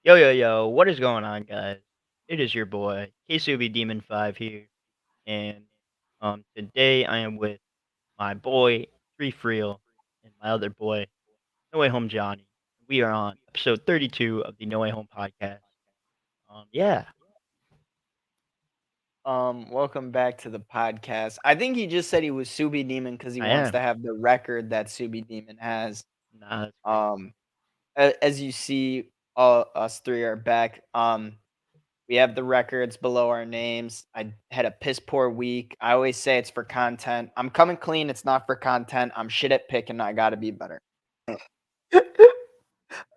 Yo, what is going on, guys? It is your boy, KCOB Demon 5 here, and today I am with my boy, Three Freel, and my other boy, No Way Home Johnny. We are on episode 32 of the No Way Home podcast. Yeah, Welcome back to the podcast. I think he just said he was Subi Demon because he I wants am. to have the record that Subi Demon has. Nah, that's crazy. Um, as you see, us three are back. We have the records below our names. I had a piss poor week. I always say it's for content. I'm coming clean. It's not for content. I'm shit at picking. I got to be better.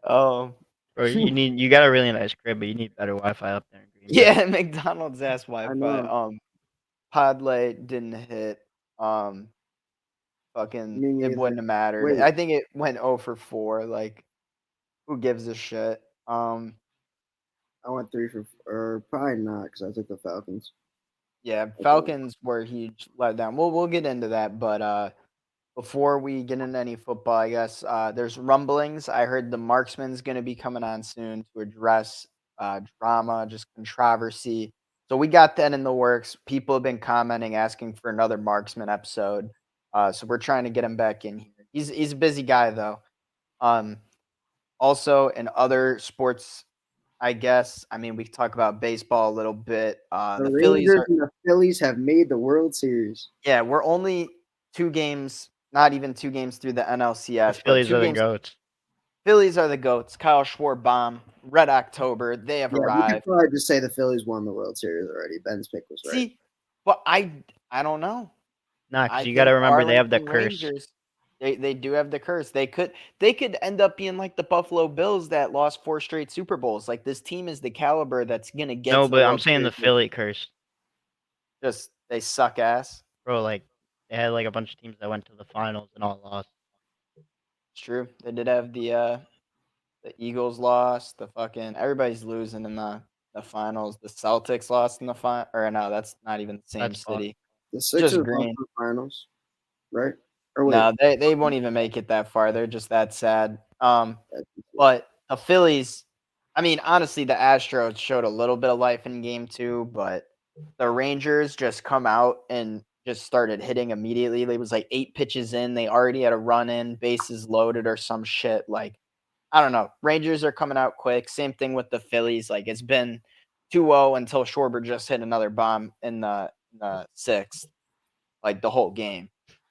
Oh, Bro, you got a really nice crib, but you need better Wi-Fi up there in Green Bay. yeah, McDonald's ass I Wi-Fi. know. Podlay didn't hit. Um, Fucking, Me it neither. wouldn't have mattered. Wait, I think it went 0 for 4. Like, who gives a shit? I went three for, or probably not because I took the Falcons. Yeah, Okay. Falcons were a huge letdown. We'll get into that, but before we get into any football, I guess there's rumblings. I heard the Marksman's going to be coming on soon to address drama, just controversy. So we got that in the works. People have been commenting, asking for another Marksman episode. So we're trying to get him back in here. He's a busy guy though. Um, Also, in other sports, I guess, I mean, we can talk about baseball a little bit. The The Phillies Rangers are, and the Phillies have made the World Series. yeah, we're only 2 games, not even 2 games through the The NLCS, but Phillies two are the games. goats. Phillies are the goats. Kyle Schwarber, Red October, they have Yeah, we could arrived. probably just say the Phillies won the World Series already. Ben's pick was right. See, but I don't know. Nah, I because you got to think remember they have the Arlington curse. Rangers, they do have the curse. They could end up being like the Buffalo Bills that lost 4 straight Super Bowls. Like this team is the caliber that's gonna get No, to the but I'm World saying the Series. Philly curse. Just they suck ass. Bro, like, they had, like, a bunch of teams that went to the finals and all lost. It's true. They did have the Eagles lost. The fucking everybody's losing in the finals. The Celtics lost in the final. Or no, that's not even the same That's fucked. city. The Just Sixers lost green. in the finals, right? Or wait, No, they won't even make it that far. They're just that sad. that's- But the Phillies, I mean, honestly, the Astros showed a little bit of life in game 2, but the Rangers just come out and just started hitting immediately. It was like 8 pitches in. They already had a run in, bases loaded or some shit. Like, I don't know. Rangers are coming out quick. Same thing with the Phillies. Like, it's been 2-0 until Schwarber just hit another bomb in the sixth, like the whole game.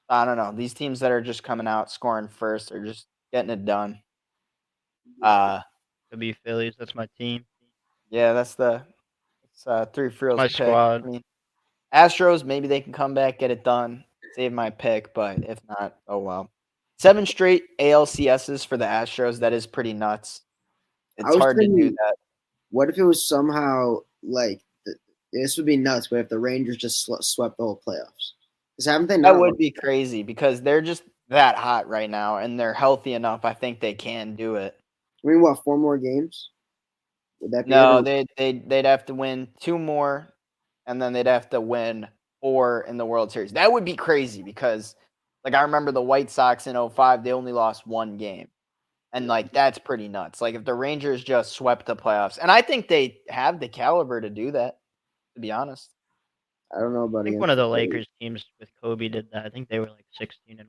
I don't know. These teams that are just coming out scoring first are just getting it done. Uh, Could be Phillies. That's my team. yeah, it's Three That's Frills my pick. squad. I mean, Astros, maybe they can come back, get it done, save my pick, but if not, oh well. 7 straight ALCSs for the Astros. That is pretty nuts. I It's was hard to do thinking, that. what if it was somehow like this would be nuts, but if the Rangers just swept the whole playoffs? Because haven't they That not? would be crazy because they're just that hot right now and they're healthy enough. I think they can do it. I mean, what, 4 more games? Would that be it? No, Or they'd have to win 2 more, and then they'd have to win 4 in the World Series. That would be crazy because, like, I remember the White Sox in '05, they only lost 1 game, and, like, that's pretty nuts. Like, if the Rangers just swept the playoffs and I think they have the caliber to do that, to be honest. I don't know I about think one against of the the Phillies. Lakers teams with Kobe did that. I think they were like 16-1.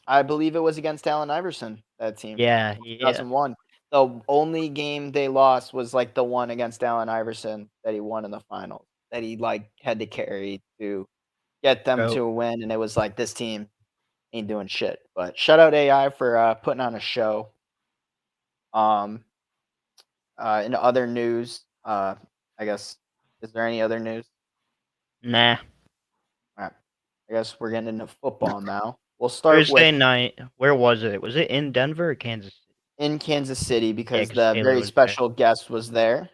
I believe it was against Allen Iverson, that team, Yeah. 2001. The only game they lost was, like, the one against Allen Iverson that he won in the finals, that he, like, had to carry to get them Bro, to a win, and it was like, "This team ain't doing shit." But shout out AI for, putting on a show. Um, in other news, I guess is there any other news? nah. Alright, I guess we're getting into football now. We'll start with Thursday night. Where was it? Was it in Denver or Kansas City? in Kansas City Yeah, because because the Taylor very was there. special guest was there.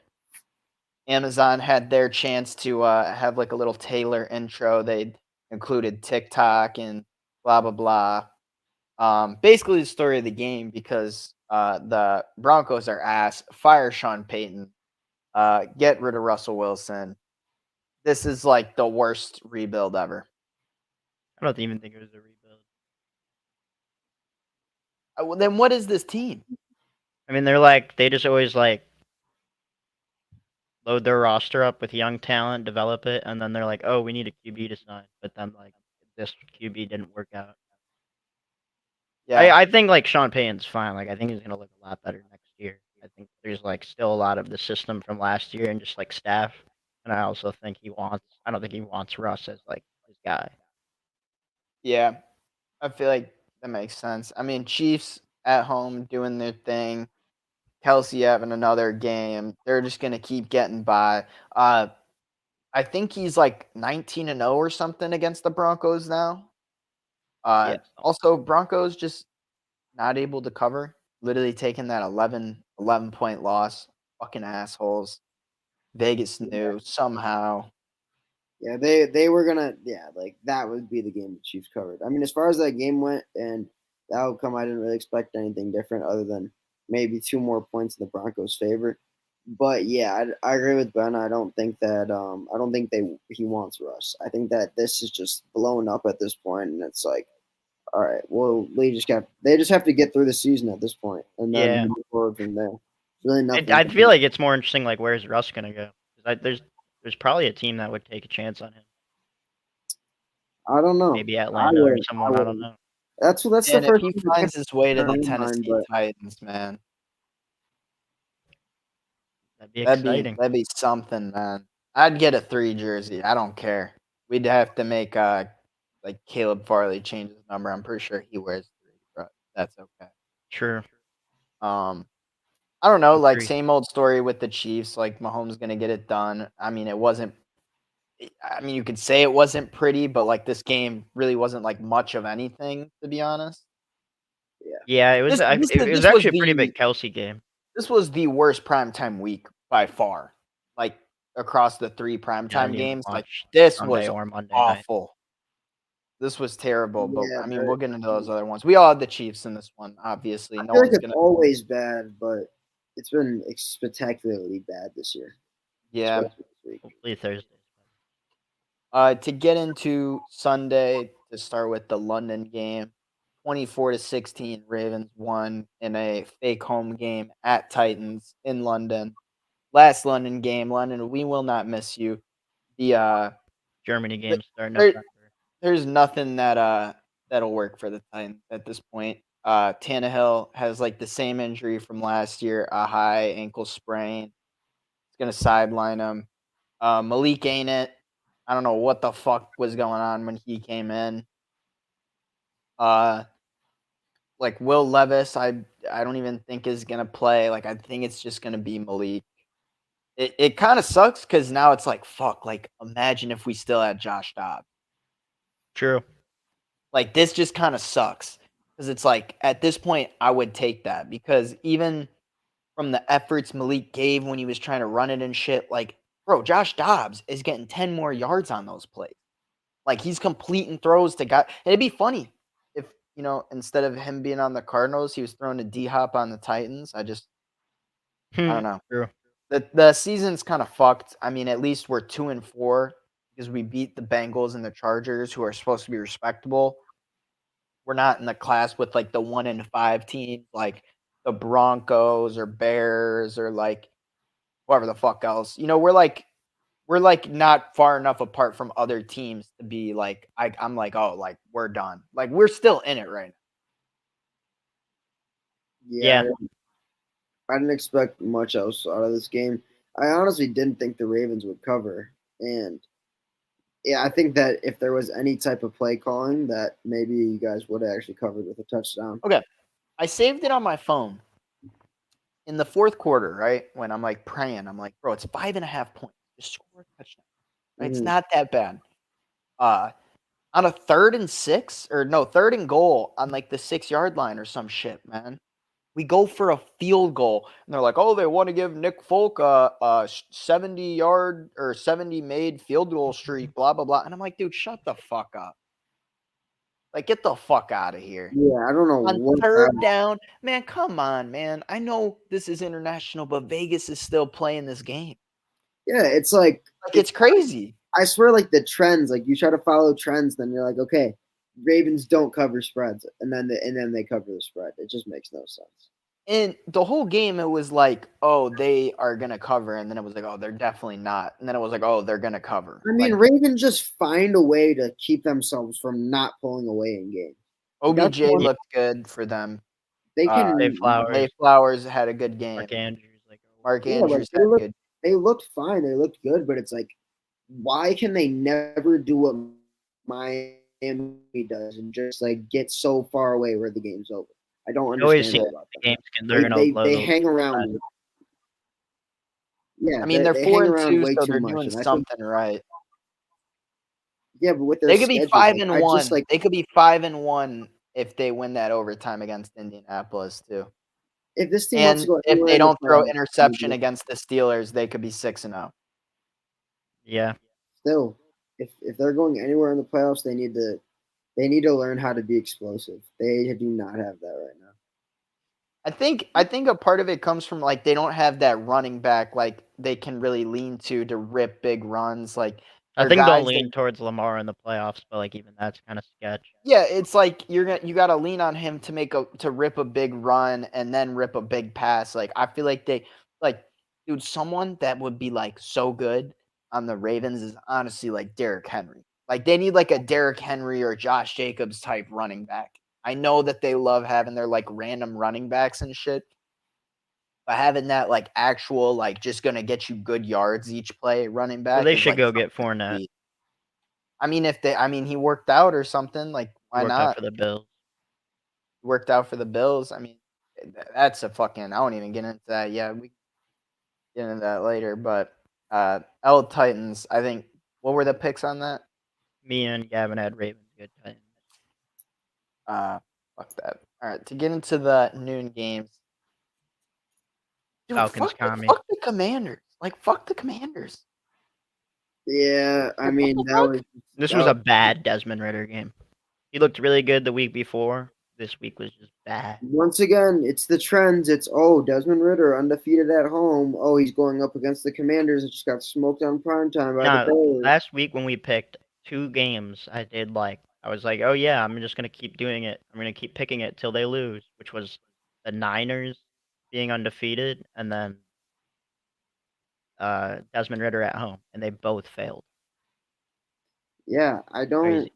Amazon had their chance to have like a little Taylor intro. They included TikTok and blah blah blah. Basically the story of the game because the Broncos are ass. Fire Sean Payton. Get rid of Russell Wilson. This is like the worst rebuild ever. I don't even think it was a rebuild. Well, then what is this team? I mean, they just always like load their roster up with young talent, develop it, and then they're like, oh, we need a QB to sign, but then like this QB didn't work out. Yeah. I think like Sean Payton's fine. Like I think he's gonna look a lot better next year. I think there's like still a lot of the system from last year and just like staff. And I also think I don't think he wants Russ as like his guy. Yeah. I feel like that makes sense. I mean, Chiefs at home doing their thing. Kelsey having another game. They're just gonna keep getting by. I think he's like 19-0 or something against the Broncos now. Yeah. Also, Broncos just not able to cover. Literally taking that 11-point loss. Fucking assholes. Vegas knew somehow. Yeah, they were gonna like that would be the game the Chiefs covered. I mean, as far as that game went and the outcome, I didn't really expect anything different other than maybe 2 more points in the Broncos' favor. But yeah, I agree with Ben. I don't think he wants Russ. I think that this is just blown up at this point, and it's like, all right, well, they just have to get through the season at this point, and then Yeah. move forward from there. Really nothing. I feel like it's more interesting like where's Russ gonna go? 'Cause there's probably a team that would take a chance on him. I don't know. Maybe Atlanta or someone. I don't know. That's the And if first he thing that finds his way to the comes to mind, Tennessee but Titans, man, That'd be exciting. that'd be something, man. I'd get a 3 jersey. I don't care. We'd have to make like Caleb Farley change his number. I'm pretty sure he wears 3, but that's okay. True. I don't know, like Agree. same old story with the Chiefs. Like Mahomes gonna get it done. I mean, it wasn't. I mean, you could say it wasn't pretty, but like this game really wasn't like much of anything, to be honest. Yeah, it was. It was This was actually a pretty big Kelsey game. this was the worst primetime week by far. Like across the 3 Yeah, I primetime didn't even games, like watch this Sunday was or Monday night. awful. This was terrible, but yeah, I mean, we'll get into those other ones. We all had the Chiefs in this one, obviously. I No feel like one's it's gonna. always bad, but it's been spectacularly bad this year. Yeah. Especially this week. Hopefully Thursday. To get into Sunday, to start with the London game, 24-16, Ravens won in a fake home game at Titans in London. Last London game, London, we will not miss you. The Germany game starting there, November. there's nothing that'll work for the Titans at this point. Tannehill has like the same injury from last year, a high ankle sprain. It's gonna sideline him. Malik ain't it. I don't know what the fuck was going on when he came in. Like Will Levis, I don't even think is gonna play. Like I think it's just gonna be Malik. It kind of sucks because now it's like fuck. Like imagine if we still had Josh Dobbs. True. Like this just kind of sucks because it's like at this point I would take that because even from the efforts Malik gave when he was trying to run it and shit, like bro, Josh Dobbs is getting 10 more yards on those plays. Like he's completing throws to guys. It'd be funny if instead of him being on the Cardinals, he was throwing a D Hop on the Titans. I don't know. True. The season's kind of fucked. I mean, at least we're 2-4 because we beat the Bengals and the Chargers, who are supposed to be respectable. We're not in the class with like the 1-5 teams, like the Broncos or Bears or like whoever the fuck else. We're like not far enough apart from other teams to be like I'm like, oh, like we're done. Like we're still in it right Yeah, Yeah. I didn't expect much else out of this game. I honestly didn't think the Ravens would cover, and yeah, I think that if there was any type of play calling, that maybe you guys would have actually covered with a touchdown. now. Okay. I saved it on my phone in the fourth quarter, right? When I'm like praying, I'm like, bro, it's 5.5 points. Just score a touchdown. Right? It's Mhm. not that bad. On a 3rd and 6, or no, 3rd and goal on like the 6-yard line or some shit, man. We go for a field goal, and they're like, "Oh, they want to give Nick Folk a 70-yard or 70-made field goal streak." Blah blah blah. And I'm like, "Dude, shut the fuck up! Like, get the fuck out of here." Yeah, I don't know On what 3rd down, man, come on, man. I know this is international, but Vegas is still playing this game. Yeah, it's like It's crazy. I swear, like the trends, like you try to follow trends, then you're like, okay, Ravens don't cover spreads, and then they cover the spread. It just makes no sense. And the whole game, it was like, oh, they are gonna cover, and then it was like, oh, they're definitely not, and then it was like, oh, they're gonna cover. I mean, Like, Ravens just find a way to keep themselves from not pulling away in games. That's OBJ one looked good for them. they Zay can. Flowers, Zay Flowers had a good Mark game. Andrews, like Mark Yeah, like Andrews had a good. they looked fine. They looked good, but it's like, why can they never do what Miami does and just like get so far away where the game's over? I don't it always understand seems that like about the them. games they're gonna They overload. hang around. Yeah, I mean, they're they hang around 4-2, way so too they're much, doing and I think something right. yeah, but with their They could be schedule, five like and I just one. like They could be 5-1 if they win that overtime against Indianapolis too. if this team wants to And go if anywhere they in the don't throw playoffs, interception against the Steelers, they could be 6-0. Yeah, still, if they're going anywhere in the playoffs, they need to learn how to be explosive. They do not have that right now. I think a part of it comes from like they don't have that running back like they can really lean to rip big runs. Like I they're think they'll guys lean that towards Lamar in the playoffs, but like even that's kind of sketch. yeah, it's like you got to lean on him to rip a big run and then rip a big pass. Like I feel like dude, someone that would be like so good on the Ravens is honestly like Derrick Henry. Like they need like a Derrick Henry or Josh Jacobs type running back. I know that they love having their like random running backs and shit, but having that like actual like just gonna get you good yards each play running Well, back they is should like go get something Fournette. elite. I mean he worked out or something, like He why worked out not? for the Bills. Worked out for the Bills. I mean, that's a fucking. I won't even get into that. Yeah, we get into that later. But L Titans. I think. What were the picks on that? Me and Gavin had Ravens good Titans. Fuck that. All right, to get into the noon games. Dude, Falcons commie. fuck the Commanders. Like, fuck the Commanders. Yeah, I Like, what mean the that fuck? was This that was was a bad Desmond Ritter game. He looked really good the week before. This week was just bad. once again, it's the trends. It's Desmond Ritter undefeated at home. Oh, he's going up against the Commanders and just got smoked on primetime by the Now, Bears. last week when we picked 2 games, I was like, oh yeah, I'm just gonna keep doing it. I'm gonna keep picking it till they lose, which was the Niners being undefeated, and then Desmond Ritter at home, and they both failed. Yeah, Crazy.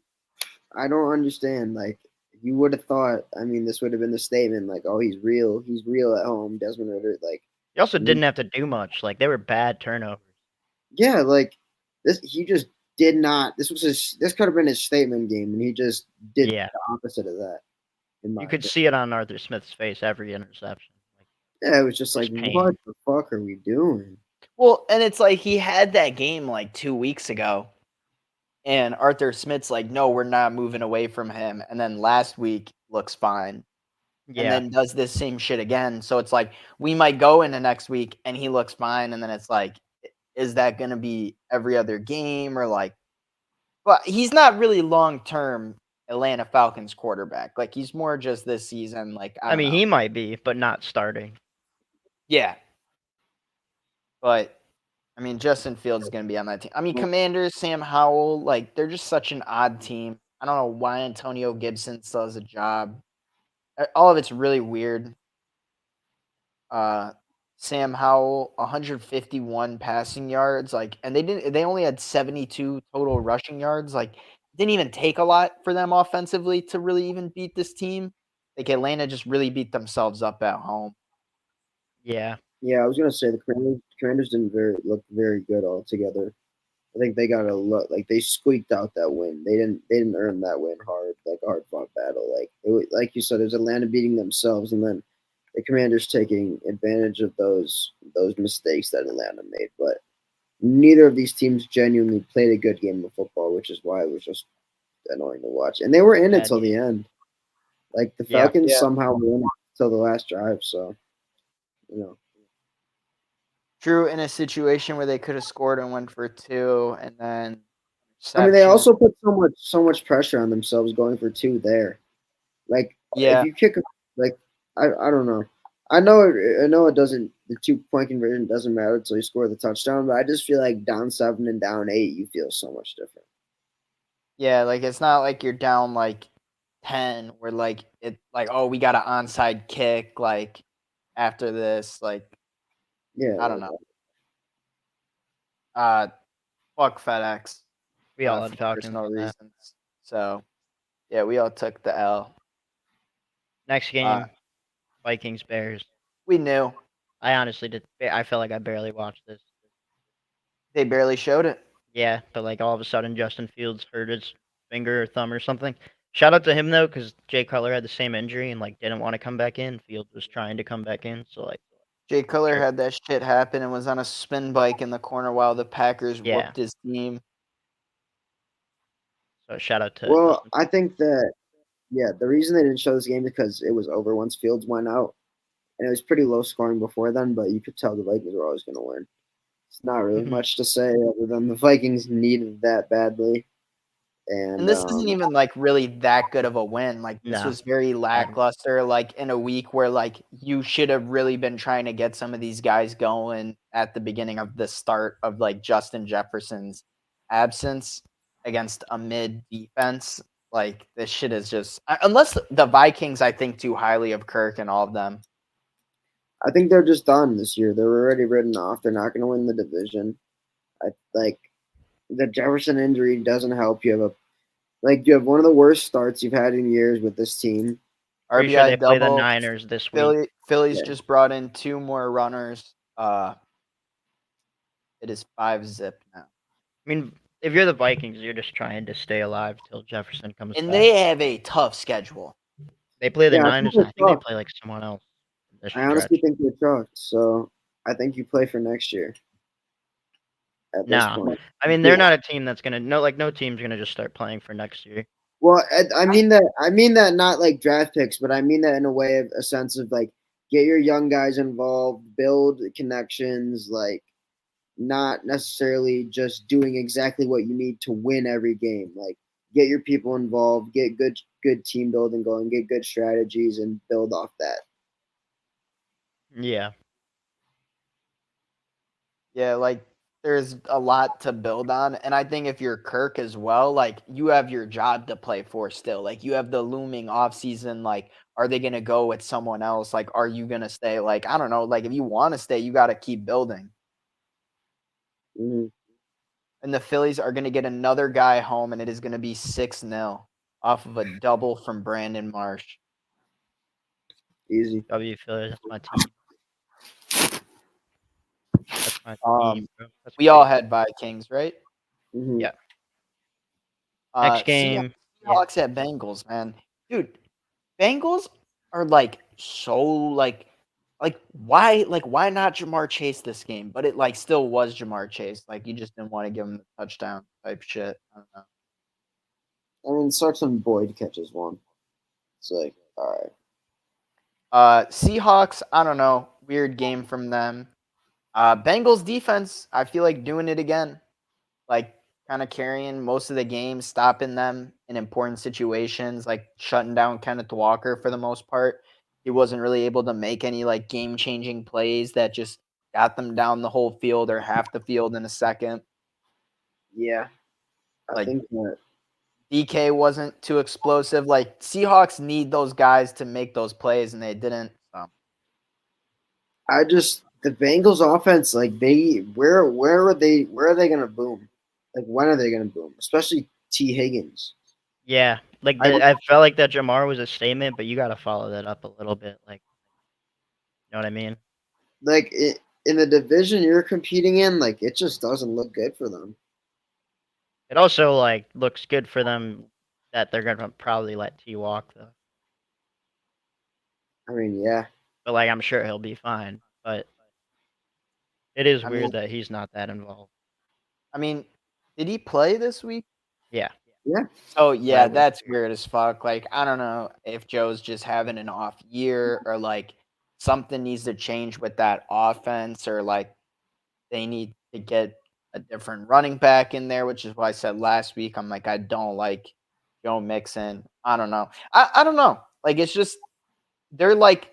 I don't understand. Like you would have thought. I mean, this would have been the statement. Like, oh, he's real. He's real at home. Desmond Ritter. Like, He also I mean, didn't have to do much. Like they were bad turnovers. yeah, like this. He just did not. This was his. This could have been his statement game, and he just did Yeah, the opposite of that. In my you could opinion. see it on Arthur Smith's face every interception. Like Yeah, it was just like, just pain. what the fuck are we doing? Well, and it's like he had that game like 2 weeks ago. And Arthur Smith's like, no, we're not moving away from him. And then last week looks fine. And Yeah, then does this same shit again. So it's like we might go into next week and he looks fine. And then it's like, is that going to be every other game or like, but he's not really long term Atlanta Falcons quarterback. Like he's more just this season. Like, I I don't mean know. he might be, but not starting. Yeah. But I mean, Justin Fields is going to be on that team. I mean, Commanders, Sam Howell, like they're just such an odd team. I don't know why Antonio Gibson still has a job. All of it's really weird. Sam Howell, 151 passing yards, like, and they only had 72 total rushing yards. Like, it didn't even take a lot for them offensively to really even beat this team. Like Atlanta just really beat themselves up at home. Yeah, Yeah, I was gonna say the Commanders didn't look very good altogether. I think they got a lot. Like they squeaked out that win. They didn't earn that win hard, like a hard fought battle. Like you said, it was Atlanta beating themselves, and then the Commanders taking advantage of those mistakes that Atlanta made. But neither of these teams genuinely played a good game of football, which is why it was just annoying to watch. And they were in it bad till the game. end. Like the Yeah, Falcons somehow won till the last drive. So you know. Drew in a situation where they could have scored and went for 2, and then I mean, they interception. also put so much pressure on themselves going for 2 there. Like if Yeah. you kick, like I don't know. I know it doesn't. The 2 point conversion doesn't matter until you score the touchdown. But I just feel like down 7 and down 8, you feel so much different. Yeah, like it's not like you're down like 10 where like it like oh we got an onside kick like after this. Like, Yeah, I don't know. Fuck FedEx We all for had Falcons personal on that. reasons. So, yeah, we all took the L. Next game, Vikings Bears. We knew. I honestly did. I feel like I barely watched this. They barely showed it. Yeah, but like all of a sudden, Justin Fields hurt his finger or thumb or something. Shout out to him though, because Jay Cutler had the same injury and like didn't want to come back in. Fields was trying to come back in, so like, Jay Cutler sure. had that shit happen and was on a spin bike in the corner while the Packers Yeah. whooped his team. So shout out to Well, Justin. I think that the reason they didn't show this game is because it was over once Fields went out, and it was pretty low scoring before then. But you could tell the Vikings were always going to win. It's not really much to say other than the Vikings needed that badly. And this isn't even like really that good of a win. Like this No. was very lackluster. Like in a week where like you should have really been trying to get some of these guys going at the beginning of the start of like Justin Jefferson's absence against a mid defense. Like this shit is just unless the Vikings I think too highly of Kirk and all of them. I think they're just done this year. They're already written off. They're not going to win the division. The Jefferson injury doesn't help. You have one of the worst starts you've had in years with this team. Pretty RBI sure they play the double. Niners this week. Phillies just brought in 2 more runners. It is 5-0 now. I mean, if you're the Vikings, you're just trying to stay alive till Jefferson comes And back. they have a tough schedule. They play the Yeah, Niners. I think they play like someone else. I honestly think they're trucked. So I think you play for next year. At this point, I mean they're not a team that's gonna no team's gonna just start playing for next year. Well, I mean that not like draft picks, but I mean that in a way of a sense of like get your young guys involved, build connections, like not necessarily just doing exactly what you need to win every game. Like get your people involved, get good team building going, get good strategies, and build off that. Yeah. Yeah, like there's a lot to build on. And I think if you're Kirk as well, like you have your job to play for still. Like you have the looming offseason. Like, are they gonna go with someone else? Like, are you gonna stay? Like, I don't know. Like if you want to stay, you gotta keep building. Mm-hmm. And the Phillies are gonna get another guy home, and it is gonna be 6-0 off of a double from Brandon Marsh. Easy. W Phillies, that's my team. That's my team, bro. That's we all had Vikings, right? Mm-hmm. Yeah. Next game. Seahawks at Bengals, man. Dude, Bengals are like so like why not Jamar Chase this game? But it like still was Jamar Chase. Like you just didn't want to give him the touchdown type shit. I don't know. I mean, sucks when Boyd catches one. It's like, all right. Seahawks, I don't know. Weird game from them. Bengals defense, I feel like doing it again. Like kind of carrying most of the game, stopping them in important situations, like shutting down Kenneth Walker for the most part. He wasn't really able to make any like game changing plays that just got them down the whole field or half the field in a second. Yeah. I think that DK wasn't too explosive. Like Seahawks need those guys to make those plays, and they didn't. So. The Bengals offense, like where are they gonna boom? Like when are they gonna boom? Especially T. Higgins. Yeah, like I felt like that Jamar was a statement, but you got to follow that up a little bit. Like, you know what I mean? Like in the division you're competing in, like it just doesn't look good for them. It also like looks good for them that they're gonna probably let T walk though. I mean, yeah. But like I'm sure he'll be fine. But it is weird that he's not that involved. I mean, did he play this week? Yeah. Yeah. Oh yeah, that's weird as fuck. Like I don't know if Joe's just having an off year or like something needs to change with that offense or like they need to get a different running back in there, which is why I said last week I'm like I don't like Joe Mixon. I don't know. I don't know. Like it's just they're like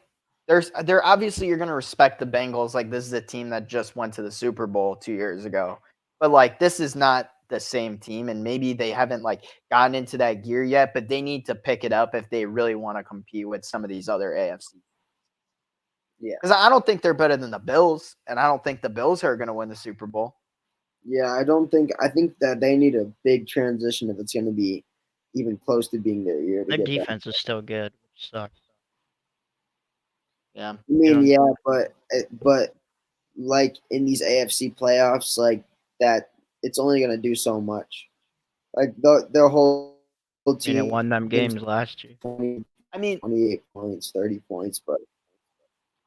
they're obviously you're gonna respect the Bengals. Like this is a team that just went to the Super Bowl 2 years ago. But like this is not the same team, and maybe they haven't like gotten into that gear yet, but they need to pick it up if they really want to compete with some of these other AFC. Yeah. Because I don't think they're better than the Bills, and I don't think the Bills are going to win the Super Bowl. Yeah, I think that they need a big transition if it's going to be even close to being their year to Their get back. defense is still good, which sucks. Yeah. I mean, don't- yeah, but like in these AFC playoffs, like that, it's only going to do so much. Like their whole I mean, it team won them games last year. 20, I mean, 28 points, 30 points, but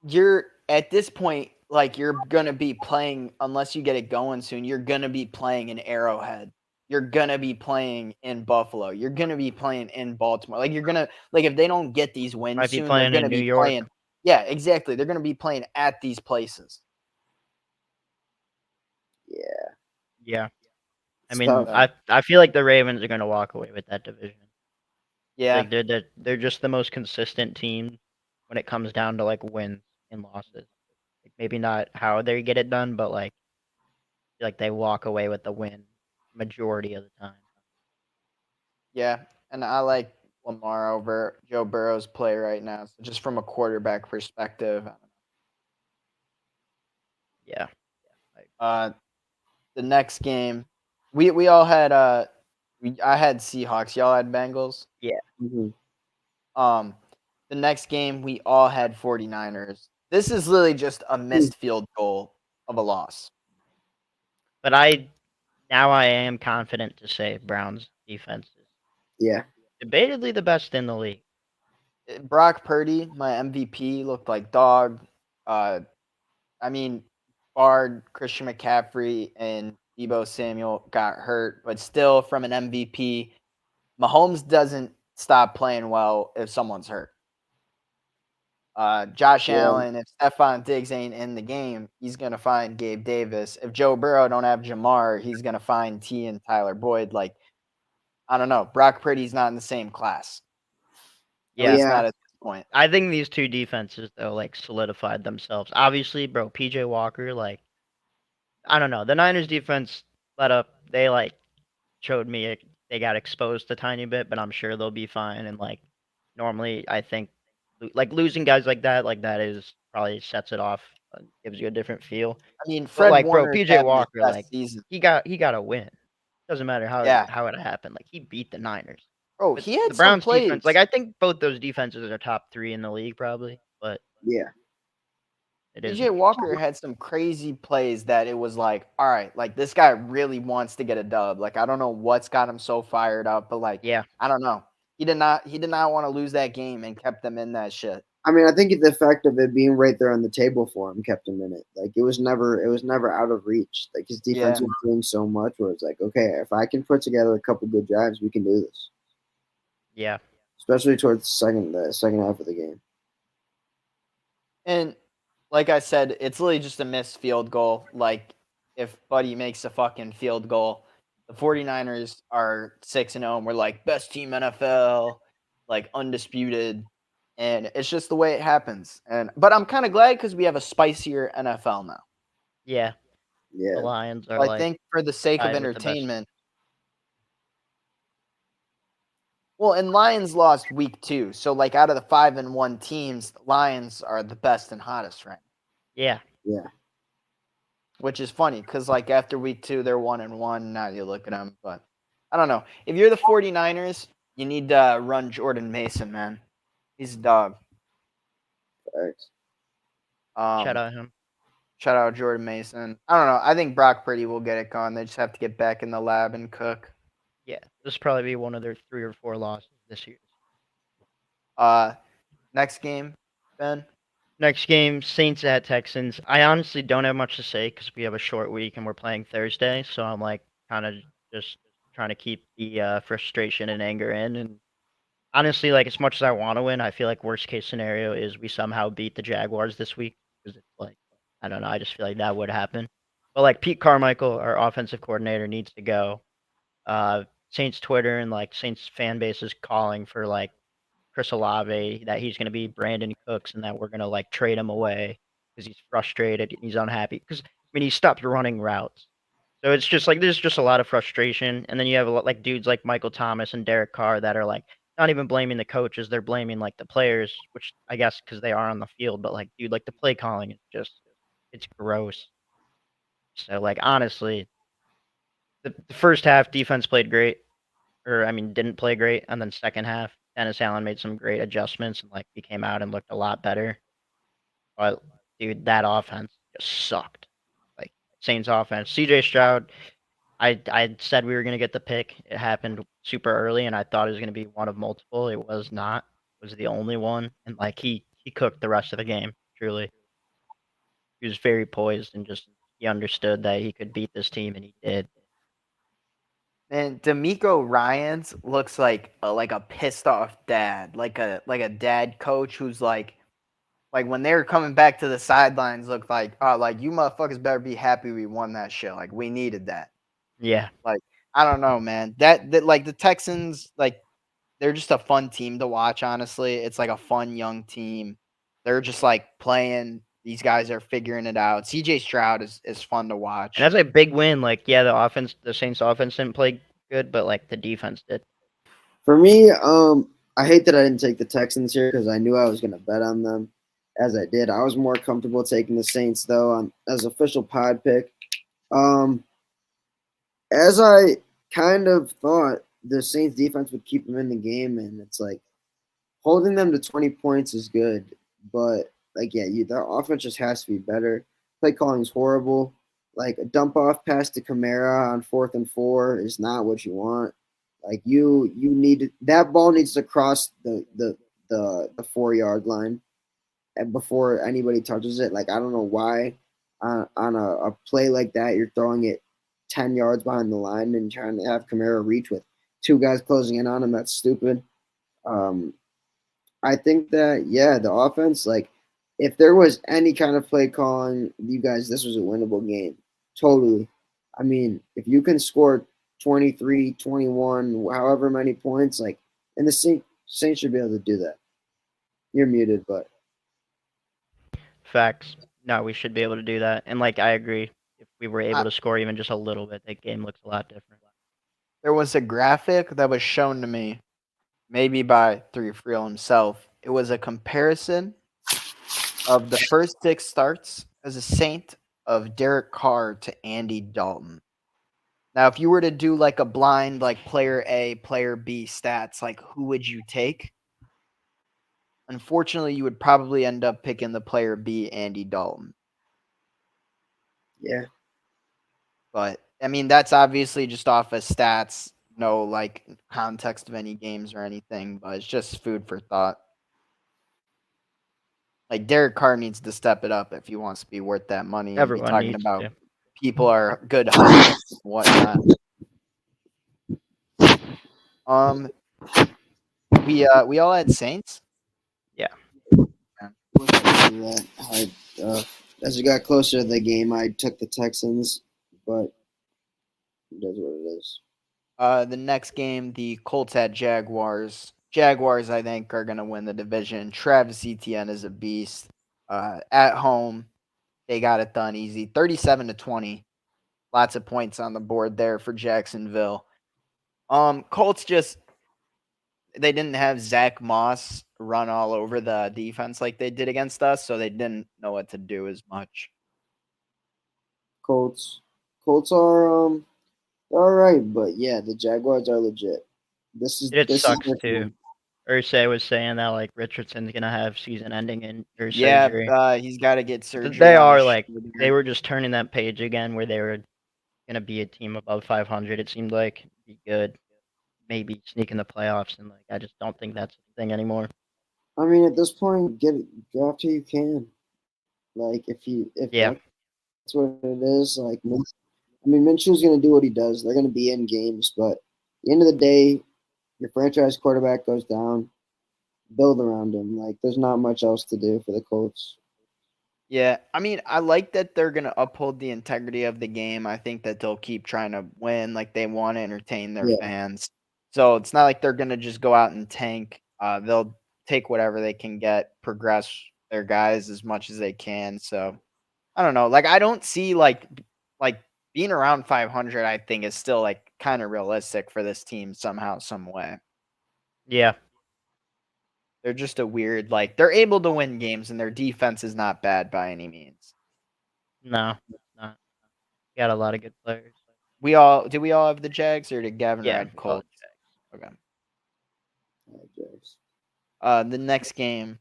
you're at this point, like you're going to be playing, unless you get it going soon, you're going to be playing in Arrowhead. You're going to be playing in Buffalo. You're going to be playing in Baltimore. Like you're going to, like if they don't get these wins Might be soon, they're playing going in to New be York. playing. Yeah, exactly. They're going to be playing at these places. yeah, Yeah. I it's mean, tough. I feel like the Ravens are going to walk away with that division. Yeah. Like they're just the most consistent team when it comes down to like wins and losses. Like maybe not how they get it done, but like I feel like they walk away with the win majority of the time. Yeah. And I like Lamar over Joe Burrow's play right now. So just from a quarterback perspective, Yeah. the next game, we all had I had Seahawks. Y'all had Bengals. Yeah. hmm Um, the next game we all had 49ers. This is literally just a missed field goal of a loss. But I am confident to say Browns defense is Yeah, debatably the best in the league. Brock Purdy, my MVP, looked like dog. I mean, Bard, Christian McCaffrey, and Debo Samuel got hurt, but still, from an MVP, Mahomes doesn't stop playing well if someone's hurt. Josh yeah. Allen, if Stephon Diggs ain't in the game, he's gonna find Gabe Davis. If Joe Burrow don't have Jamar, he's gonna find T and Tyler Boyd. Like, I don't know. Brock Purdy's not in the same class. At Yeah. least Yeah. not at this point. I think these two defenses though like solidified themselves. Obviously, bro, PJ Walker, like I don't know. The Niners defense let up. They like showed me they got exposed a tiny bit, but I'm sure they'll be fine. And like normally, I think like losing guys like that is probably sets it off, gives you a different feel. I mean, But Fred like, bro, Warner's PJ having his Walker, best like season. he got a win. Doesn't matter Yeah, how it happened. Like he beat the Niners. bro, But he the had some Browns defense, like plays. I think both those defenses are top 3 in the league probably, but Yeah. it is PJ interesting. Walker had some crazy plays that it was like, all right, like this guy really wants to get a dub. Like I don't know what's got him so fired up, but like Yeah. I don't know. He did not want to lose that game and kept them in that shit. I mean, I think the fact of it being right there on the table for him kept him in it. Like it was never out of reach. Like his defense Yeah. was doing so much where it's like, okay, if I can put together a couple good drives, we can do this. Yeah. Especially towards the second half of the game. And like I said, it's literally just a missed field goal. Like if Buddy makes a fucking field goal, the 49ers are 6-0 and we're like best team NFL, like undisputed. And it's just the way it happens. But I'm kind of glad because we have a spicier NFL now. Yeah. The Yeah. Lions are I like think for the sake of tied with the best. entertainment. Well, and Lions lost week 2. So like out of the 5-1 teams, Lions are the best and hottest right now. Yeah. Yeah. Which is funny because like after week 2 they're 1-1. Now you look at them, but I don't know. If you're the 49ers, you need to run Jordan Mason, man. He's a dog. Thanks. Shout out him. Shout out Jordan Mason. I don't know. I think Brock Purdy will get it going. They just have to get back in the lab and cook. Yeah. This will probably be one of their 3 or 4 losses this year. Next game, Ben. Next game, Saints at Texans. I honestly don't have much to say because we have a short week and we're playing Thursday. So I'm like kind of just trying to keep the frustration and anger in. And honestly, like as much as I want to win, I feel like worst case scenario is we somehow beat the Jaguars this week because it's like I don't know. I just feel like that would happen. But like Pete Carmichael, our offensive coordinator, needs to go. Saints Twitter and like Saints fan base is calling for like Chris Olave, that he's going to be Brandon Cooks and that we're going to like trade him away because he's frustrated and he's unhappy. Because I mean, he stopped running routes. So it's just like there's just a lot of frustration. And then you have a lot like dudes like Michael Thomas and Derek Carr that are like, not even blaming the coaches, they're blaming, like, the players, which I guess because they are on the field, but, like, dude, like, the play calling is just it's gross. So, like, honestly, the first half, defense played great, or, I mean, didn't play great, and then second half, Dennis Allen made some great adjustments and, like, he came out and looked a lot better. But, dude, that offense just sucked. Like, Saints offense. CJ Stroud, I said we were gonna get the pick. It happened super early, and I thought it was gonna be one of multiple. It was not. It was the only one, and, like, he cooked the rest of the game, truly. He was very poised and just he understood that he could beat this team, and he did. And D'Amico Ryans looks like a pissed off dad, like a dad coach who's like when they were coming back to the sidelines, looked like, oh, like you motherfuckers better be happy we won that shit. Like we needed that. Yeah. Like I don't know, man. That like the Texans, like they're just a fun team to watch. Honestly, it's like a fun young team. They're just like playing. These guys are figuring it out. CJ Stroud is fun to And watch. that's a big win. Like, yeah, the Saints offense didn't play good, but, like, the defense did. For me, I hate that I didn't take the Texans here because I knew I was going to bet on them, as I did. I was more comfortable taking the Saints though as official pod pick. Um, as I kind of thought, the Saints defense would keep them in the game, and it's like holding them to 20 points is good, but like yeah, their offense just has to be better. Play calling is horrible. Like a dump off pass to Kamara on 4th and 4 is not what you want. Like you need that ball needs to cross the 4 yard line and before anybody touches it. Like I don't know why on a play like that you're throwing it 10 yards behind the line and trying to have Kamara reach with two guys closing in on him. That's stupid. Um, I think that yeah, the offense, like if there was any kind of play calling, you guys, this was a winnable game. Totally. I mean, if you can score 23, 21, however many points, like and the Saints should be able to do that. You're muted, but Facts. No, we should be able to do that. And, like, I agree. If we were able I, to score even just a little bit, that game looks a lot different. there was a graphic that was shown to me, maybe by Three Freel himself. It was a comparison of the first 6 starts as a Saint of Derek Carr to Andy Dalton. Now, if you were to do like a blind, like player A, player B stats, like who would you take? Unfortunately, you would probably end up picking the player B, Andy Dalton. yeah. But I mean, that's obviously just off of stats, no like context of any games or anything, but it's just food for thought. Like Derek Carr needs to step it up if he wants to be worth that money and be Everyone talking needs about to. people are good hosts and whatnot. Um, we all had Saints. Yeah. As we got closer to the game, I took the Texans, but it is what it is. The next game, the Colts at Jaguars. Jaguars, I think, are gonna win the division. Travis Etienne is a beast. At home, they got it done easy, 37-20. Lots of points on the board there for Jacksonville. Colts just they didn't have Zach Moss run all over the defense like they did against us, so they didn't know what to do as much. Colts are all right, but yeah, the Jaguars are legit. It This is sucks their too. team. Ursay was saying that, like, Richardson's gonna have season-ending injury Yeah, surgery. he's got to get surgery They on his are, like, they shoulder. were just turning that page again where they were gonna be a team above 500, it seemed like. Be good. Maybe sneak in the playoffs, and, like, I just don't think that's a thing anymore. I mean, at this point, go after you can. Like if Yeah. that's what it is, like I mean, Minshew's gonna do what he does. They're gonna be in games, but at the end of the day, your franchise quarterback goes down. Build around him. Like there's not much else to do for the Colts. Yeah, I mean, I like that they're gonna uphold the integrity of the game. I think that they'll keep trying to win, like they want to entertain their Yeah. fans. So it's not like they're gonna just go out and tank. They'll take whatever they can get, progress their guys as much as they can. So I don't know. Like I don't see like being around 500. I think is still like kind of realistic for this team somehow, some way. Yeah. They're just a weird, like, they're able to win games, and their defense is not bad by any means. No, not. Got a lot of good players. We all have the Jags, or did Gavin Yeah, ride we all Colts? Okay. Jags. The next game,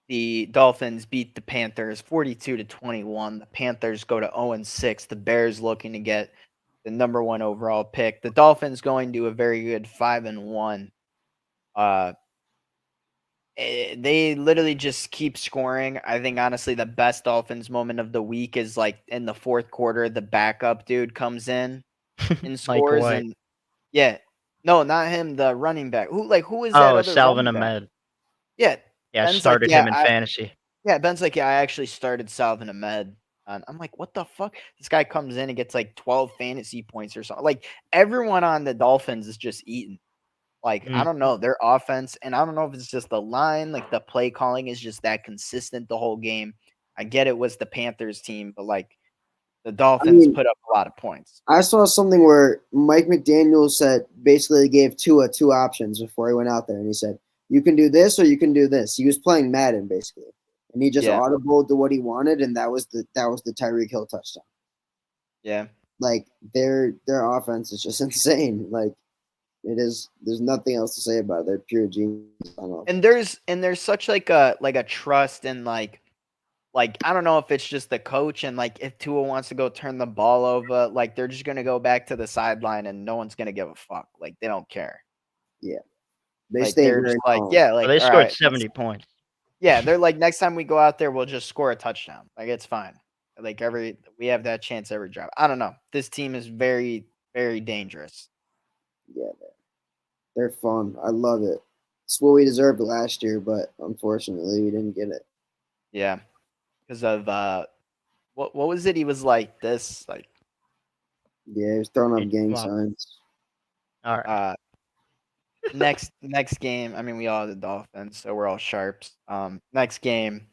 the Dolphins beat the Panthers 42-21. The Panthers go to 0-6. The Bears looking to get the number 1 overall pick. The Dolphins going to a very good 5-1. They literally just keep scoring. I think honestly the best Dolphins moment of the week is like in the fourth quarter, the backup dude comes in and Mike scores, White. and yeah. No, not him, the running back. Who is that Oh, other Salvin running back? Ahmed. Yeah. Yeah, I Ben's like, started "Yeah, him in fantasy. Ben's like, "Yeah, I actually started Salvin Ahmed." And I'm like, "What the fuck?" This guy comes in and gets like 12 fantasy points or something. Like everyone on the Dolphins is just eating. Like, I Mm. don't know, their offense, and I don't know if it's just the line, like the play calling is just that consistent the whole game. I get it was the Panthers team, but like the I Dolphins mean, put up a lot of points. I saw something where Mike McDaniel said basically gave Tua two options before he went out there, and he said, "You can do this or you can do this." He was playing Madden basically, and he just Yeah, audibled to what he wanted, and that was the Tyreek Hill touchdown. yeah. Like their offense is just insane. Like it is. There's nothing else to say about it. They're pure genius on And offense. there's such like a trust and like I don't know if it's just the coach and like if Tua wants to go turn the ball over, like they're just gonna go back to the sideline and no one's gonna give a fuck. Like they don't care. Yeah, they Like stay they're just very like, calm. yeah, Well, like they all scored right, 70 points. yeah, they're like, next time we go out there, we'll just score a touchdown. Like it's fine. Like we have that chance every drive. I don't know. This team is very, very dangerous. Yeah, they're fun. I love it. It's what we deserved last year, but unfortunately, we didn't get it. Yeah, because of what was it? He was like this, like Yeah, he was throwing up Hey, gang come on. signs. All right. uh next game. I mean, we all had the Dolphins, so we're all sharps. Next game,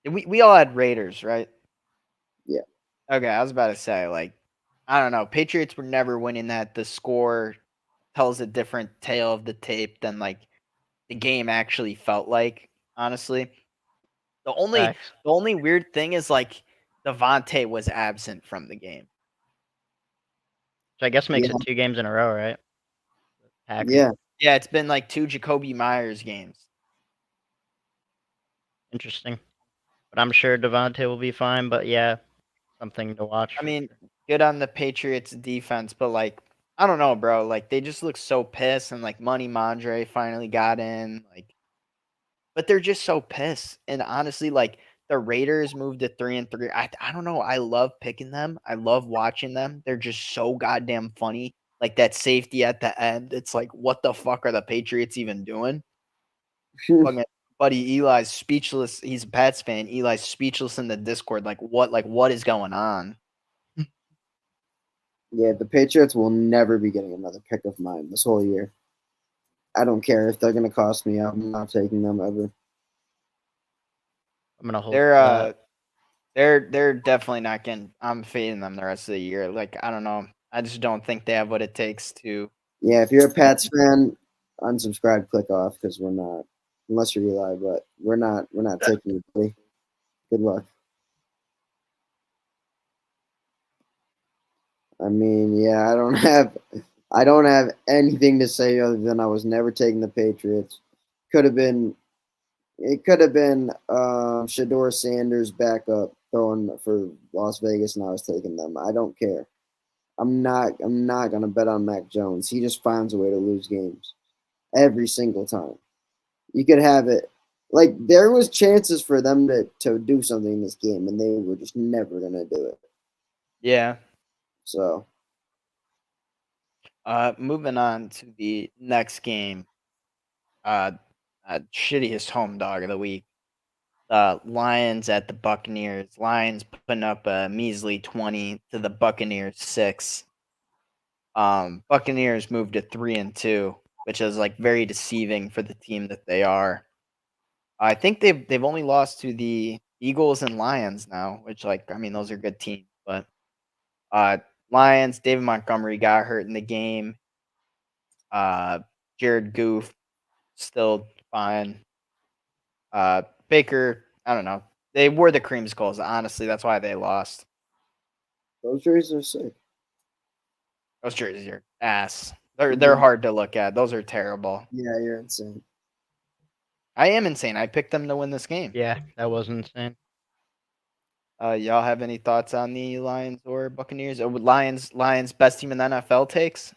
we all had Raiders, right? Yeah, Okay, I was about to say, like, I don't know. Patriots were never winning that. The score tells a different tale of the tape than like the game actually felt like, honestly. The only Facts. the only weird thing is like Devontae was absent from the game. So I guess makes yeah, it 2 games in a row, right? Packers. yeah. Yeah, it's been like 2 Jacoby Myers games. Interesting. But I'm sure Devontae will be fine, but yeah, something to watch I for mean, sure. good on the Patriots defense, but like I don't know, bro. Like they just look so pissed, and like Money Mondre finally got in. Like but they're just so pissed. And honestly, like the Raiders moved to 3-3. I don't know. I love picking them. I love watching them. They're just so goddamn funny. Like that safety at the end. It's like, what the fuck are the Patriots even doing? Fucking buddy Eli's speechless. He's a Pats fan. Eli's speechless in the Discord. Like what is going on? Yeah, the Patriots will never be getting another pick of mine this whole year. I don't care if they're going to cost me. I'm not taking them ever. I'm gonna hold They're to that. they're definitely not getting. I'm fading them the rest of the year. Like I don't know. I just don't think they have what it takes to. Yeah, if you're a Pats fan, unsubscribe, click off because we're not. Unless you're Eli, but we're not. We're not taking you, buddy. Good luck. I mean, yeah, I don't have anything to say other than I was never taking the Patriots. Could have been, it could have been Shador Sanders backup throwing for Las Vegas, and I was taking them. I don't care. I'm not gonna bet on Mac Jones. He just finds a way to lose games every single time. You could have it. Like there was chances for them to do something in this game, and they were just never gonna do it. Yeah. So Moving on to the next game. Uh, Shittiest home dog of the week. Lions at the Buccaneers. Lions putting up a measly 20 to the Buccaneers 6. Buccaneers moved to 3-2, which is like very deceiving for the team that they are. I think they've only lost to the Eagles and Lions now, which like I mean those are good teams, but uh Lions, David Montgomery got hurt in the game. Uh Jared Goof still fine. Baker, I don't know. They were the creamskulls. Honestly, that's why they lost. Those jerseys are sick. Those jerseys are ass. They're hard to look at. Those are terrible. Yeah, you're insane. I am insane. I picked them to win this game. Yeah, that was insane. Y'all have any thoughts on the Lions or Buccaneers? Or Lions best team in the NFL takes?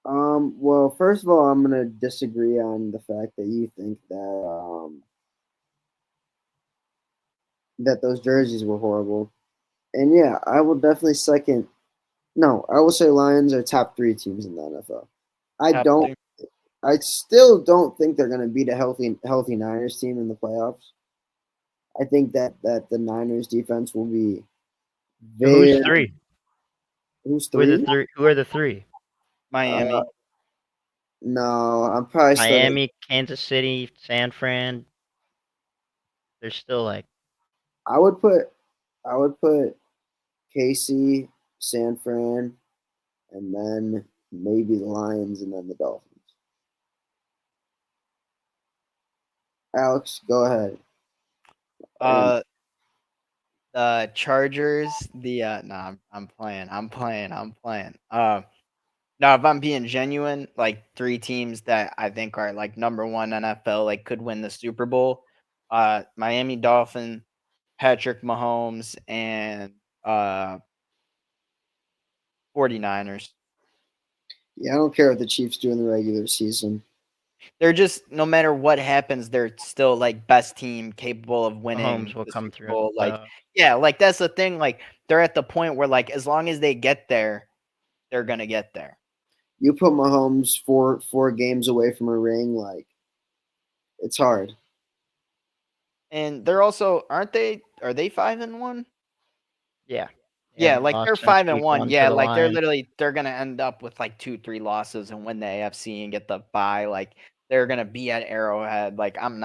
Well, first of all, I'm gonna disagree on the fact that you think that those jerseys were horrible. And yeah, I will definitely second. No, I will say Lions are top 3 teams in the NFL. Top three. I still don't think they're gonna beat a healthy Niners team in the playoffs. I think that the Niners defense will be very. Who's 3? Who's Who are the 3? 3? Who are the 3? Miami. No, I'm probably still. Miami, Kansas City, San Fran. They're still like I would put KC, San Fran, and then maybe the Lions, and then the Dolphins. Alex, go ahead. The Chargers. No, I'm playing. Now, if I'm being genuine, like 3 teams that I think are like number 1 NFL, like could win the Super Bowl. Miami Dolphin, Patrick Mahomes, and 49ers. Yeah, I don't care what the Chiefs do in the regular season. They're just, no matter what happens, they're still like best team capable of winning Mahomes will the come Super through. Bowl. Like, yeah, like that's the thing. Like they're at the point where like as long as they get there, they're gonna get there. You put Mahomes four games away from a ring, like it's hard. And they're also, are they 5-1? Yeah. Yeah, like they're lost since 5-1. week 1 Yeah, to the like Lions. they're gonna end up with like 2-3 losses and win the AFC and get the bye. Like they're gonna be at Arrowhead. Like I don't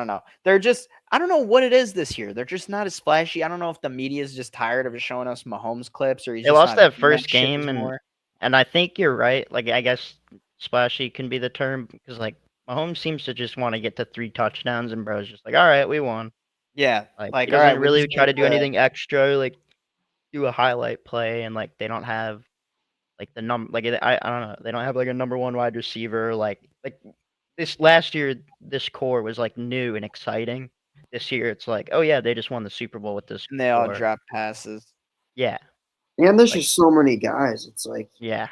know. They're just, I don't know what it is this year. They're just not as flashy. I don't know if the media is just tired of showing us Mahomes clips or he's They just lost not that doing first shit game, anymore. and I think you're right. Like, I guess splashy can be the term because, like, Mahomes seems to just want to get to 3 touchdowns, and bro's just like, all right, we won. Yeah, Like, he like all right, doesn't we really just try need to do to. anything extra, like do a highlight play, and like they don't have like I don't know, they don't have like a number 1 wide receiver. Like this last year, this core was like new and exciting. This year, it's like, oh yeah, they just won the Super Bowl with this And they all core. drop passes. Yeah, And there's like just so many guys. It's like, yeah.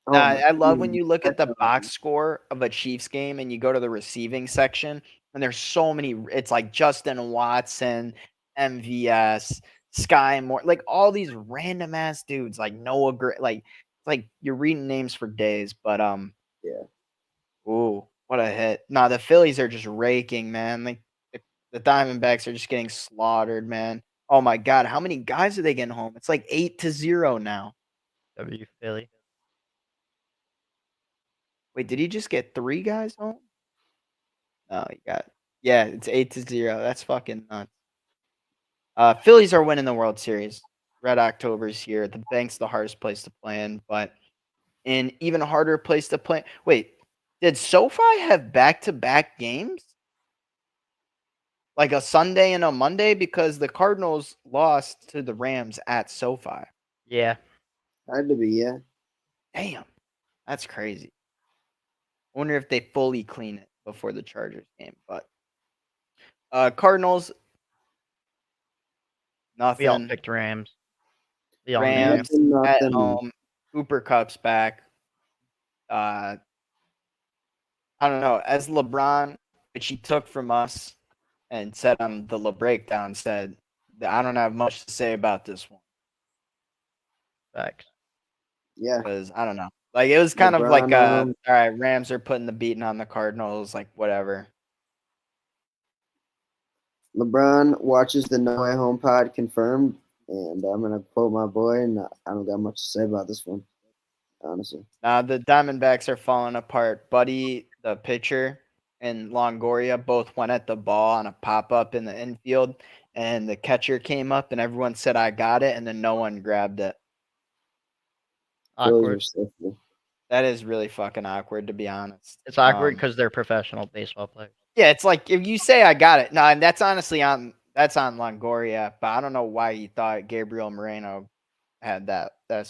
oh my I love when goodness. you look at the box score of a Chiefs game and you go to the receiving section and there's so many. It's like Justin Watson, MVS, Sky Moore, like all these random ass dudes, like Noah Gray, like it's like you're reading names for days. But Yeah. ooh, what a hit! Nah, the Phillies are just raking, man. Like the Diamondbacks are just getting slaughtered, man. Oh my God, how many guys are they getting home? It's like 8-0 now. W Philly. Wait, did he just get 3 guys home? No, he got, yeah, it's 8-0. That's fucking nuts. Phillies are winning the World Series. Red October's here. The bank's the hardest place to play in, but an even harder place to play. Wait, did SoFi have back-to-back games? Like a Sunday and a Monday? Because the Cardinals lost to the Rams at SoFi. Yeah. Had to be, yeah. Damn, that's crazy. I wonder if they fully clean it before the Chargers game. But Cardinals, We all nothing. picked Rams. We all knew. Rams at Nothing. home. Cooper Cup's back. I don't know. As LeBron, which he took from us and said on the breakdown, said that I don't have much to say about this one Facts. Yeah. because I don't know. Like it was kind of like LeBron, all right, Rams are putting the beating on the Cardinals, like whatever. LeBron watches the No Way Home pod confirmed, and I'm gonna quote my boy, and I don't got much to say about this one, honestly. Now the Diamondbacks are falling apart. Buddy, the pitcher, and Longoria both went at the ball on a pop up in the infield, and the catcher came up, and everyone said, "I got it," and then no one grabbed it. Phillies Awkward. are stiffy. That is really fucking awkward, to be honest. It's awkward because they're professional baseball players. Yeah, it's like if you say I got it. No, and that's honestly on Longoria, but I don't know why you thought Gabriel Moreno had that. That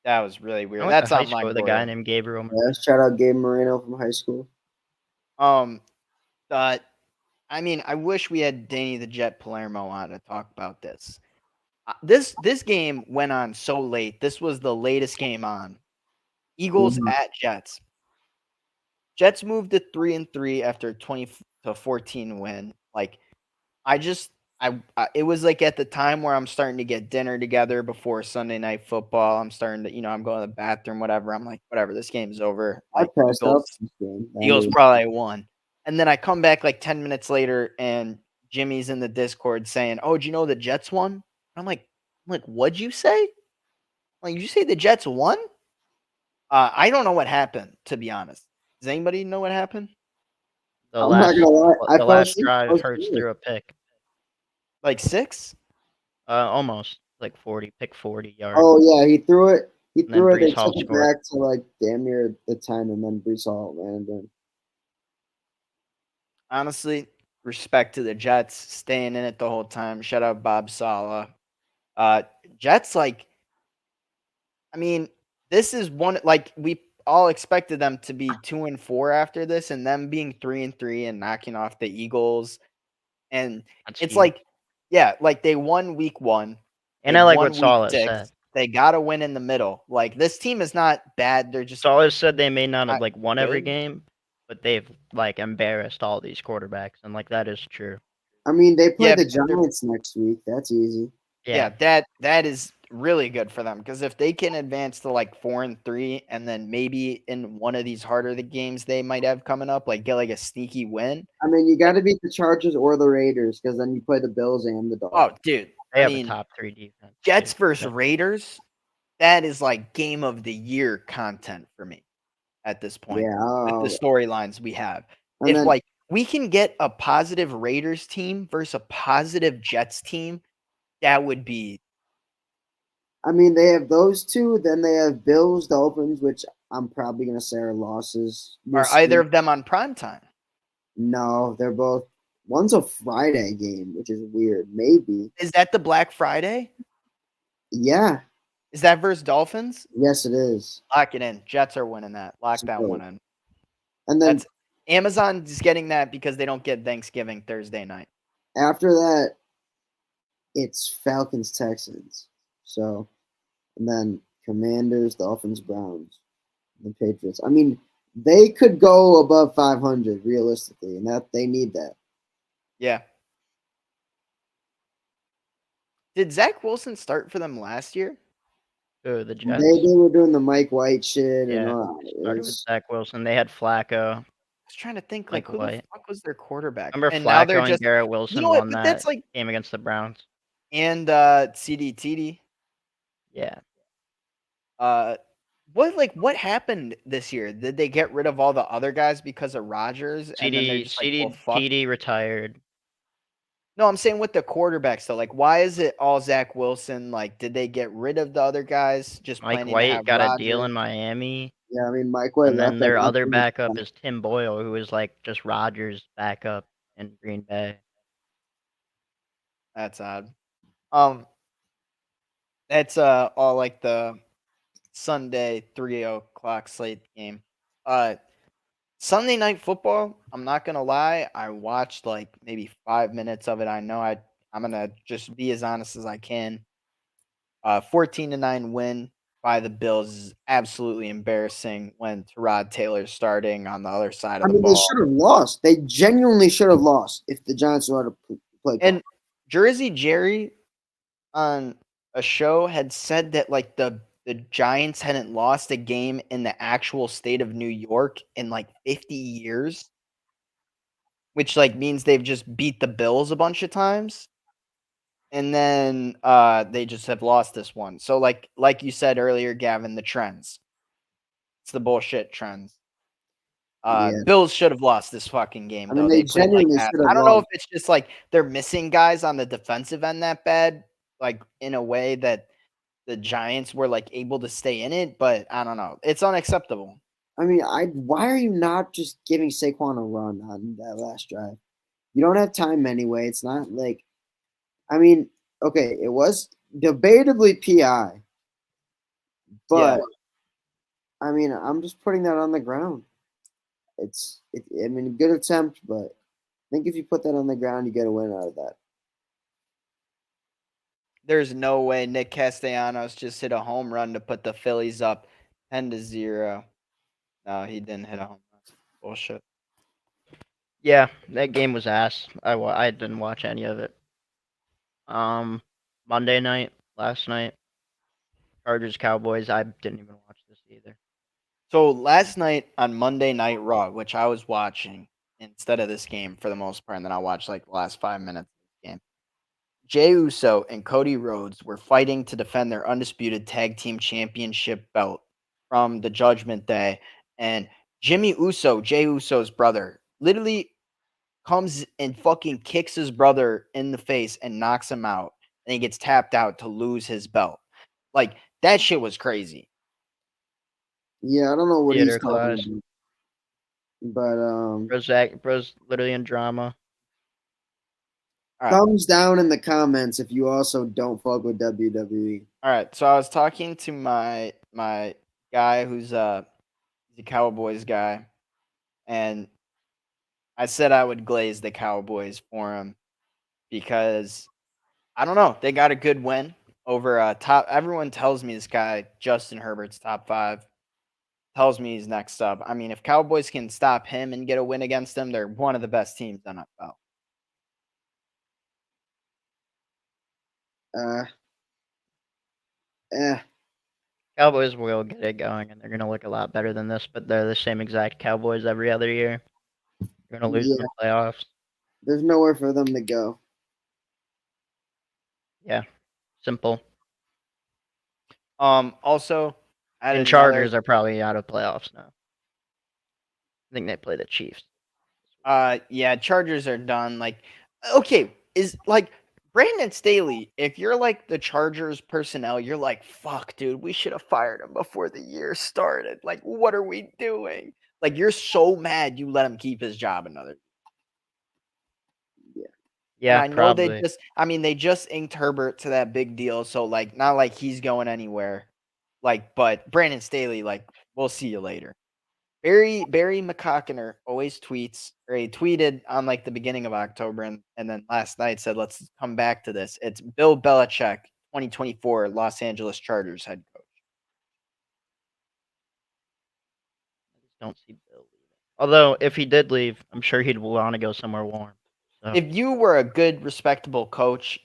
was really I weird. went to That's high on school with a guy Longoria. named Gabriel. Yeah, shout out Gabe Moreno from high school. But I mean, I wish we had Danny the Jet Palermo on to talk about this. This game went on so late. This was the latest game on. Eagles at Jets. Jets moved to 3-3 after a 20-14 win. Like, it was like at the time where I'm starting to get dinner together before Sunday night football. I'm starting to, I'm going to the bathroom, whatever. I'm like, whatever, this game's over. I Like, passed out this game. Eagles probably won. And then I come back like 10 minutes later and Jimmy's in the Discord saying, "Oh, do you know the Jets won?" I'm like, what'd you say? Like, you say the Jets won? I don't know what happened, to be honest. Does anybody know what happened? I'm not gonna lie. The last drive, Hurts threw a pick. Like 6? Almost like 40, pick 40 yards. Oh yeah, he threw it. He threw it. They Breece Hall took it scored. back to like damn near the 10, and then Breece Hall landed in. Honestly, respect to the Jets staying in it the whole time. Shout out Bob Saleh. Jets, like, I mean, this is one, like, we all expected them to be 2-4 after this, and them being 3-3 and knocking off the Eagles. And That's it's huge. like, yeah, like they won week 1. And I like what Saleh said. They got to win in the middle. Like, this team is not bad. They're just Saleh said they may not have not won every good. game, but they've like embarrassed all these quarterbacks, and like that is true. I mean, they play Yeah, the but they're- Giants next week. That's easy. Yeah, that is really good for them, because if they can advance to like 4-3, and then maybe in one of these harder the games they might have coming up, like get like a sneaky win. I mean, you got to beat the Chargers or the Raiders, because then you play the Bills and the Dolphins. Oh, dude, They have a top 3 defense. Jets versus Raiders, that is like game of the year content for me at this point. Yeah, with the storylines we have. and If then, like we can get a positive Raiders team versus a positive Jets team, that would be. I mean, they have those two. Then they have Bills, Dolphins, which I'm probably gonna say are losses. Are either of them on prime time? No, they're both. One's a Friday game, which is weird. Maybe. Is that the Black Friday? Yeah. Is that versus Dolphins? Yes, it is. Lock it in. Jets are winning that. Lock that one in. And then That's Amazon's getting that because they don't get Thanksgiving Thursday night. after that, it's Falcons, Texans. So, and then Commanders, Dolphins, Browns, and Patriots. I mean, they could go above 500 realistically, and that they need that. Yeah. Did Zach Wilson start for them last year? Oh, the Jets. They were doing the Mike White shit and Yeah, all they started with Zach Wilson. They had Flacco. I was trying to think, like, who the fuck was their quarterback? Remember and now Flacco they're and just Garrett Wilson what? won But that that's like game against the Browns. and CD TD. Yeah. What happened this year? Did they get rid of all the other guys because of Rodgers? And then they're CD just like, well, fuck. TD retired. No, I'm saying with the quarterbacks though. Like, why is it all Zach Wilson? Like, did they get rid of the other guys? Just Mike planning to White have got Rodgers? a deal in Miami. Yeah, I mean Mike White And then left. their other backup is Tim Boyle, who is like just Rodgers' backup in Green Bay. That's odd. That's all like the Sunday 3:00 slate game. Sunday night football, I'm not gonna lie, I watched like maybe 5 minutes of it. I know I'm gonna just be as honest as I can. 14-9 win by the Bills is absolutely embarrassing when Tyrod Taylor's starting on the other side of the ball. They should have lost. They genuinely should have lost if the Giants were to play. And Jersey Jerry on a show had said that like the Giants hadn't lost a game in the actual state of New York in like 50 years, which like means they've just beat the Bills a bunch of times. And then they just have lost this one. So like you said earlier, Gavin, the trends. It's the bullshit trends. Bills should have lost this fucking game. I mean, though. they played genuinely like should have I don't know if lost. it's just like they're missing guys on the defensive end that bad, like in a way that the Giants were like able to stay in it, but I don't know. It's unacceptable. I mean, why are you not just giving Saquon a run on that last drive? You don't have time anyway. It's not like, I mean, okay, it was debatably PI, Yeah. but I mean, I'm just putting that on the ground. I mean, good attempt, but I think if you put that on the ground, you get a win out of that. There's no way Nick Castellanos just hit a home run to put the Phillies up 10-0. No, he didn't hit a home run. Bullshit. Yeah, that game was ass. I didn't watch any of it. Monday night, last night, Chargers Cowboys. I didn't even watch this either. So last night on Monday Night Raw, which I was watching instead of this game for the most part, and then I watched like the last 5 minutes of this game. Jey Uso and Cody Rhodes were fighting to defend their undisputed tag team championship belt from the Judgment Day. And Jimmy Uso, Jey Uso's brother, literally comes and fucking kicks his brother in the face and knocks him out. And he gets tapped out to lose his belt. Like, that shit was crazy. Yeah, I don't know what Theater he's talking class. about, but Bro's literally in drama. All right. thumbs down in the comments if you also don't fuck with WWE. All right. So I was talking to my guy who's he's a Cowboys guy, and I said I would glaze the Cowboys for him because I don't know, they got a good win over top. Everyone tells me this guy Justin Herbert's top 5. Tells me he's next up. I mean, if Cowboys can stop him and get a win against them, they're one of the best teams in NFL. Uh, eh, Cowboys will get it going, and they're gonna look a lot better than this. But they're the same exact Cowboys every other year. They're gonna lose in yeah, the playoffs. there's nowhere for them to go. Yeah, simple. Also, I had And another. Chargers are probably out of playoffs now. I think they play the Chiefs. Yeah, Chargers are done. Like, okay, is like Brandon Staley. If you're like the Chargers personnel, you're like, fuck, dude, we should have fired him before the year started. Like, what are we doing? Like, you're so mad you let him keep his job another. Yeah, And Yeah, I know they probably. just, I mean, they just inked Herbert to that big deal, so like, not like he's going anywhere. Like, but Brandon Staley, like, we'll see you later. Barry McCockiner always tweets, or he tweeted on like the beginning of October, and then last night said, "Let's come back to this." It's Bill Belichick, 2024 Los Angeles Chargers head coach. I just don't see Bill leaving. Although, if he did leave, I'm sure he'd want to go somewhere warm. So If you were a good, respectable coach,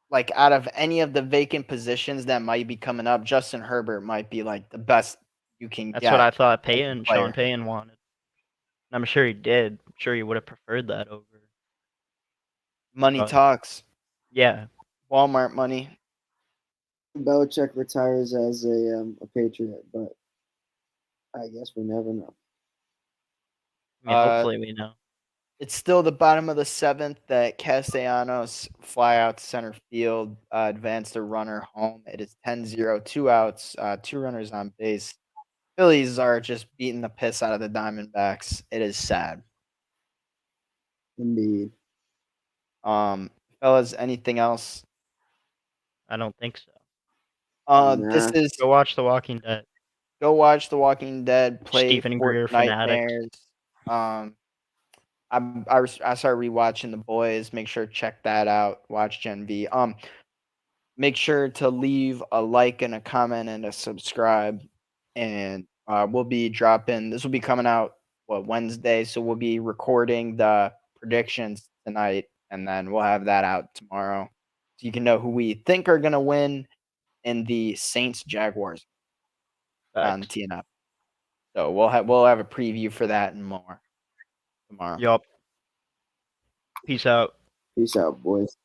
like out of any of the vacant positions that might be coming up, Justin Herbert might be like the best you can that's what get I thought as a Sean player. Payton wanted. And I'm sure he did. I'm sure he would have preferred that over. Money But talks, yeah, Walmart money. Belichick retires as a Patriot, but I guess we never know. I mean, Uh, hopefully we know. It's still the bottom of the 7th that Castellanos fly out to center field, advance the runner home. It is 10-0, 2 outs, 2 runners on base. Phillies are just beating the piss out of the Diamondbacks. It is sad. Indeed. Fellas, anything else? I don't think so. This Nah. is Go watch The Walking Dead. go watch The Walking Dead, play Stephen Fort Greer fanatics. Nightmares. Um, I started rewatching The Boys. Make sure to check that out. Watch Gen V. Make sure to leave a like and a comment and a subscribe. And we'll be dropping. This will be coming out Wednesday, so we'll be recording the predictions tonight, and then we'll have that out tomorrow, so you can know who we think are gonna win in the Saints Jaguars on Facts. TNF. So we'll have a preview for that and more tomorrow. Yup. Peace out. Peace out, boys.